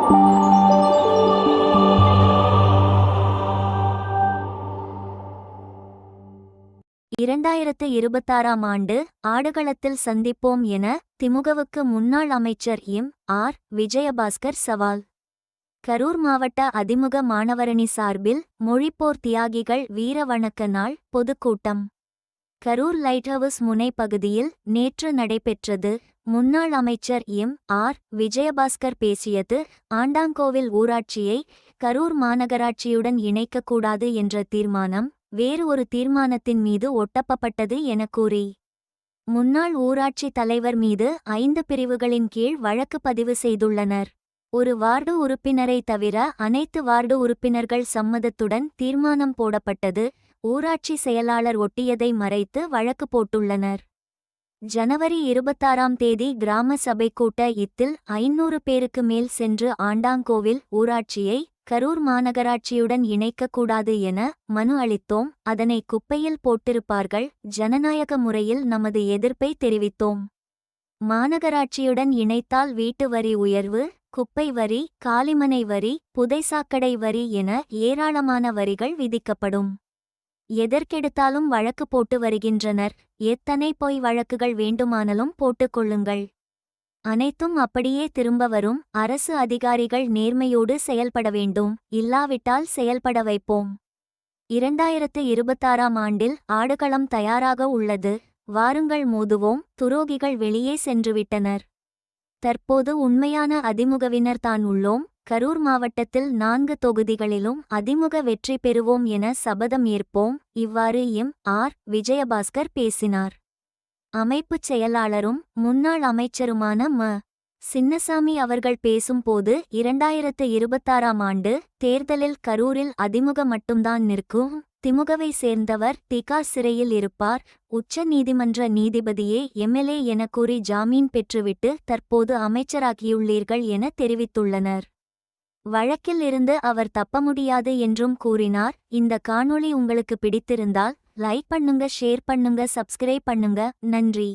2026ஆம் ஆண்டு ஆடுகளத்தில் சந்திப்போம் என திமுகவுக்கு முன்னாள் அமைச்சர் ஆர். விஜயபாஸ்கர் சவால். கரூர் மாவட்ட அதிமுக மாணவரணி சார்பில் மொழிப்போர் தியாகிகள் வீர வணக்க நாள் பொதுக்கூட்டம் கரூர் லைட்ஹவுஸ் முனை பகுதியில் நேற்று நடைபெற்றது. முன்னாள் அமைச்சர் ஆர். விஜயபாஸ்கர் பேசியது, ஆண்டாங்கோவில் ஊராட்சியை கரூர் மாநகராட்சியுடன் இணைக்கக்கூடாது என்ற தீர்மானம் வேறு ஒரு தீர்மானத்தின் மீது ஒட்டப்பட்டது என கூறி, முன்னாள் ஊராட்சி தலைவர் மீது 5 பிரிவுகளின் கீழ் வழக்கு பதிவு செய்துள்ளனர். ஒரு வார்டு உறுப்பினரை தவிர அனைத்து வார்டு உறுப்பினர்கள் சம்மதத்துடன் தீர்மானம் போடப்பட்டது. ஊராட்சி செயலாளர் ஒட்டியதை மறைத்து வழக்கு போட்டுள்ளனர். ஜனவரி 26ஆம் தேதி கிராம சபை கூட்ட இத்தில் 500 பேருக்கு மேல் சென்று ஆண்டாங்கோவில் ஊராட்சியை கரூர் மாநகராட்சியுடன் இணைக்கக்கூடாது என மனு அளித்தோம். அதனை குப்பையில் போட்டிருப்பார்கள். ஜனநாயக முறையில் நமது எதிர்ப்பை தெரிவித்தோம். மாநகராட்சியுடன் இணைத்தால் வீட்டு வரி உயர்வு, குப்பை வரி, காலிமனை வரி, புதைசாக்கடை வரி என ஏராளமான வரிகள் விதிக்கப்படும். எதற்கெடுத்தாலும் வழக்கு போட்டு வருகின்றனர். எத்தனை பொய் வழக்குகள் வேண்டுமானாலும் போட்டுக்கொள்ளுங்கள். அனைத்தும் அப்படியே திரும்ப வரும். அரசு அதிகாரிகள் நேர்மையோடு செயல்பட வேண்டும். இல்லாவிட்டால் செயல்பட வைப்போம். 2026ஆம் ஆண்டில் ஆடுகளம் தயாராக உள்ளது. வாருங்கள் மோதுவோம். துரோகிகள் வெளியே சென்றுவிட்டனர். தற்போது உண்மையான அதிமுகவினர் தான் உள்ளோம். கரூர் மாவட்டத்தில் 4 தொகுதிகளிலும் அதிமுக வெற்றி பெறுவோம் என சபதம் ஏற்போம். இவ்வாறு ஆர். விஜயபாஸ்கர் பேசினார். அமைப்புச் செயலாளரும் முன்னாள் அமைச்சருமான சின்னசாமி அவர்கள் பேசும்போது, 2026ஆம் ஆண்டு தேர்தலில் கரூரில் அதிமுக மட்டும்தான் நிற்கும். திமுகவை சேர்ந்தவர் திகார் சிறையில் இருப்பார். உச்ச நீதிமன்ற நீதிபதியே எம்எல்ஏ என கூறி ஜாமீன் பெற்றுவிட்டு தற்போது அமைச்சராகியுள்ளீர்கள் என தெரிவித்துள்ளனர். வழக்கில் இருந்து அவர் தப்ப முடியாது என்றும் கூறினார். இந்த காணொளி உங்களுக்கு பிடித்திருந்தால் லைக் பண்ணுங்க, ஷேர் பண்ணுங்க, சப்ஸ்கிரைப் பண்ணுங்க. நன்றி.